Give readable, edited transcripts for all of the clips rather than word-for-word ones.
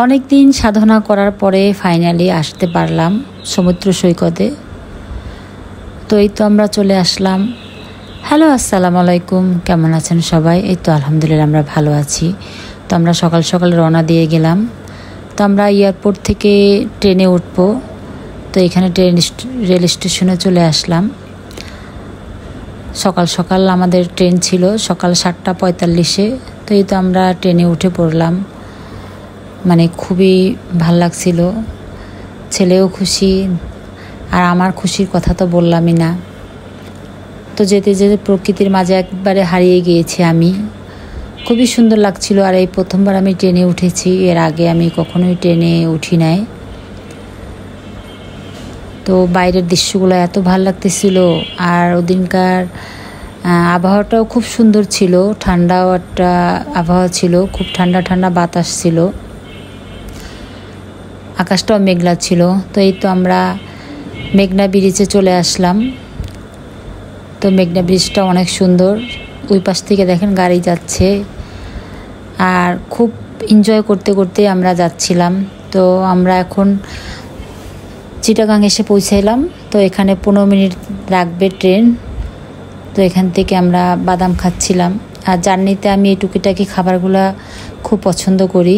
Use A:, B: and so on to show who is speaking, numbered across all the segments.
A: অনেক দিন সাধনা করার পরে ফাইনালি আসতে পারলাম সমুদ্র সৈকতে। তো এই তো আমরা চলে আসলাম। হ্যালো, আসসালামু আলাইকুম, কেমন আছেন সবাই? এই তো আলহামদুলিল্লাহ আমরা ভালো আছি। তো আমরা সকাল সকাল রওনা দিয়ে গেলাম। তো আমরা এয়ারপোর্ট থেকে ট্রেনে উঠবো। তো এখানে রেল স্টেশনে চলে আসলাম। সকাল সকাল আমাদের ট্রেন ছিল সকাল 7:45-এ। তো এই তো আমরা ট্রেনে উঠে পড়লাম। মানে খুবই ভাল লাগছিল, ছেলেও খুশি, আর আমার খুশির কথা তো বললামই না। তো যেতে যেতে প্রকৃতির মাঝে একবারে হারিয়ে গিয়েছি আমি। খুবই সুন্দর লাগছিল। আর এই প্রথমবার আমি ট্রেনে উঠেছি, এর আগে আমি কখনোই ট্রেনে উঠি নাই। তো বাইরের দৃশ্যগুলো এত ভালো লাগতেছিল। আর ওদিনকার আবহাওয়াটাও খুব সুন্দর ছিল, ঠান্ডাও একটা আবহাওয়া ছিল, খুব ঠান্ডা ঠান্ডা বাতাস ছিল, আকাশটাও মেঘলা ছিল। তো এই তো আমরা মেঘনা ব্রিজে চলে আসলাম। তো মেঘনা ব্রিজটা অনেক সুন্দর, ওই পাশ থেকে দেখেন গাড়ি যাচ্ছে, আর খুব এনজয় করতে করতে আমরা যাচ্ছিলাম। তো আমরা এখন চিটাগাং এসে পৌঁছাইলাম। তো এখানে 15 মিনিট লাগবে ট্রেন। তো এখান থেকে আমরা বাদাম খাচ্ছিলাম। আর জার্নিতে আমি এই টুকিটাকি খাবারগুলো খুব পছন্দ করি,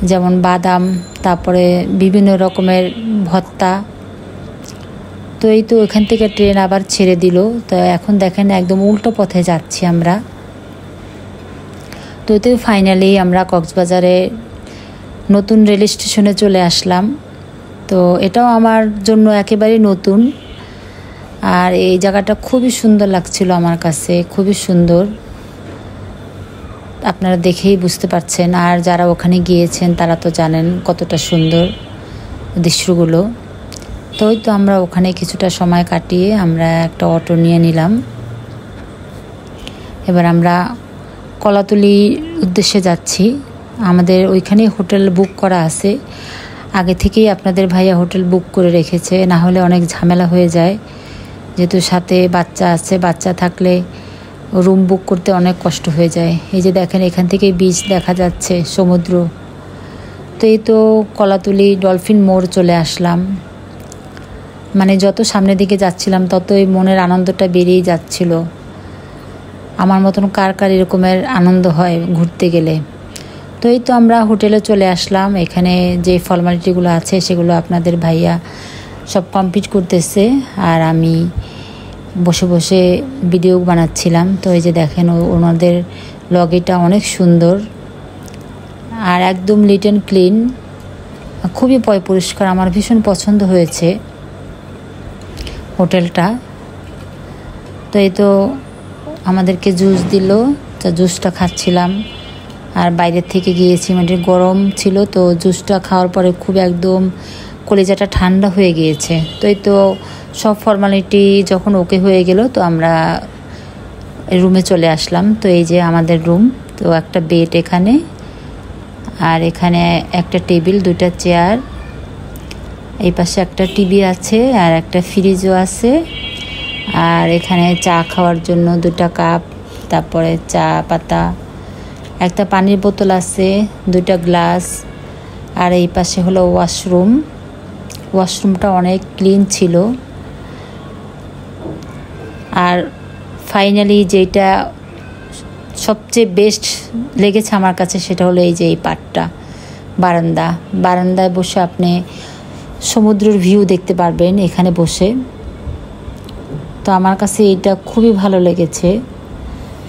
A: যেমন বাদাম, তারপরে বিভিন্ন রকমের ভর্তা। তো এই তো এখান থেকে ট্রেন আবার ছেড়ে দিল। তো এখন দেখেন একদম উল্টো পথে যাচ্ছি আমরা। তো এতে ফাইনালি আমরা কক্সবাজারে নতুন রেল স্টেশনে চলে আসলাম। তো এটাও আমার জন্য একেবারেই নতুন। আর এই জায়গাটা খুবই সুন্দর লাগছিল আমার কাছে, খুবই সুন্দর, আপনারা দেখেই বুঝতে পারছেন। আর যারা ওখানে গিয়েছেন তারা তো জানেন কতটা সুন্দর দৃশ্যগুলো। তো ওই তো আমরা ওখানে কিছুটা সময় কাটিয়ে আমরা একটা অটো নিয়ে নিলাম। এবার আমরা কলাতলির উদ্দেশ্যে যাচ্ছি। আমাদের ওইখানে হোটেল বুক করা আছে, আগে থেকেই আপনাদের ভাইয়া হোটেল বুক করে রেখেছে, না হলে অনেক ঝামেলা হয়ে যায়। যেহেতু সাথে বাচ্চা আছে, বাচ্চা থাকলে রুম বুক করতে অনেক কষ্ট হয়ে যায়। এই যে দেখেন এখান থেকে বিচ দেখা যাচ্ছে, সমুদ্র। তো এই তো কলাতলি ডলফিন মোড় চলে আসলাম। মানে যত সামনের দিকে যাচ্ছিলাম ততই মনের আনন্দটা বেড়েই যাচ্ছিল। আমার মতন কার কার এরকমের আনন্দ হয় ঘুরতে গেলে। তো এই তো আমরা হোটেলে চলে আসলাম। এখানে যে ফর্মালিটিগুলো আছে সেগুলো আপনাদের ভাইয়া সব কমপ্লিট করতেছে, আর আমি বসে বসে ভিডিও বানাচ্ছিলাম। তো এই যে দেখেন ওনাদের লগিটা অনেক সুন্দর, আর একদম নিট অ্যান্ড ক্লিন, খুবই পরিষ্কার। আমার ভীষণ পছন্দ হয়েছে হোটেলটা। তো এই তো আমাদেরকে জুস দিল, তা জুসটা খাচ্ছিলাম। আর বাইরের থেকে গিয়েছি, মানে গরম ছিল, তো জুসটা খাওয়ার পরে খুব একদম কলিজাটা ঠান্ডা হয়ে গিয়েছে। তো এই তো সব ফর্মালিটি যখন ওকে হয়ে গেল, তো আমরা রুমে চলে আসলাম। তো এই যে আমাদের রুম। তো একটা বেড এখানে, আর এখানে একটা টেবিল, 2টা চেয়ার, এই পাশে একটা টিভি আছে, আর একটা ফ্রিজও আছে। আর এখানে চা খাওয়ার জন্য 2টা কাপ, তারপরে চা পাতা, একটা পানির বোতল আছে, 2টা গ্লাস। আর এই পাশে হলো ওয়াশরুম। ওয়াশরুমটা অনেক ক্লিন ছিল। আর ফাইনালি যেটা সবচেয়ে বেস্ট লেগেছে আমার কাছে সেটা হলো এই যে এই পার্টটা, বারান্দায় বসে আপনি সমুদ্রের ভিউ দেখতে পারবেন এখানে বসে। তো আমার কাছে এটা খুবই ভালো লেগেছে।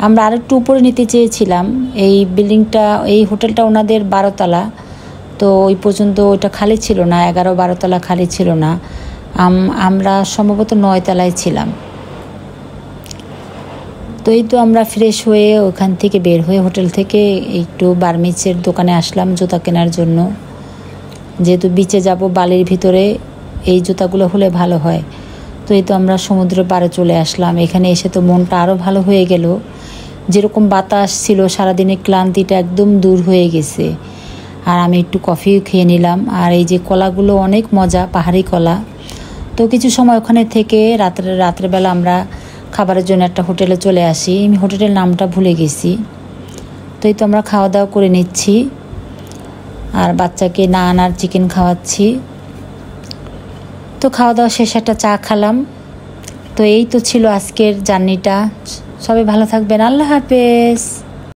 A: আমরা আরেকটু উপরে নিতে চেয়েছিলাম। এই বিল্ডিংটা, এই হোটেলটা ওনাদের 12 তলা। তো ওই পর্যন্ত ওইটা খালি ছিল না, 11-12 তলা খালি ছিল না। আমরা সম্ভবত 9 তলায় ছিলাম। তো এই তো আমরা ফ্রেশ হয়ে ওখান থেকে বের হয়ে হোটেল থেকে একটু বার্মিচের দোকানে আসলাম জুতা কেনার জন্য। যেহেতু বিচে যাব, বালির ভিতরে এই জুতাগুলো হলে ভালো হয়। তো এই তো আমরা সমুদ্র পাড়ে চলে আসলাম। এখানে এসে তো মনটা আরও ভালো হয়ে গেল। যেরকম বাতাস ছিল, সারাদিনের ক্লান্তিটা একদম দূর হয়ে গেছে। আর আমি একটু কফিও খেয়ে নিলাম। আর এই যে কলাগুলো অনেক মজা, পাহাড়ি কলা। তো কিছু সময় ওখানে থেকে রাত্রেবেলা আমরা খাবারের জন্য একটা হোটেলে চলে আসি। আমি হোটেলের নামটা ভুলে গেছি। তো এই তো আমরা খাওয়া দাওয়া করে নিচ্ছি। আর বাচ্চাকে নান আর চিকেন খাওয়াচ্ছি। তো খাওয়া দাওয়া শেষে একটা চা খেলাম। তো এই তো ছিল আজকের জার্নিটা। সবাই ভালো থাকবেন, আল্লাহ হাফেজ।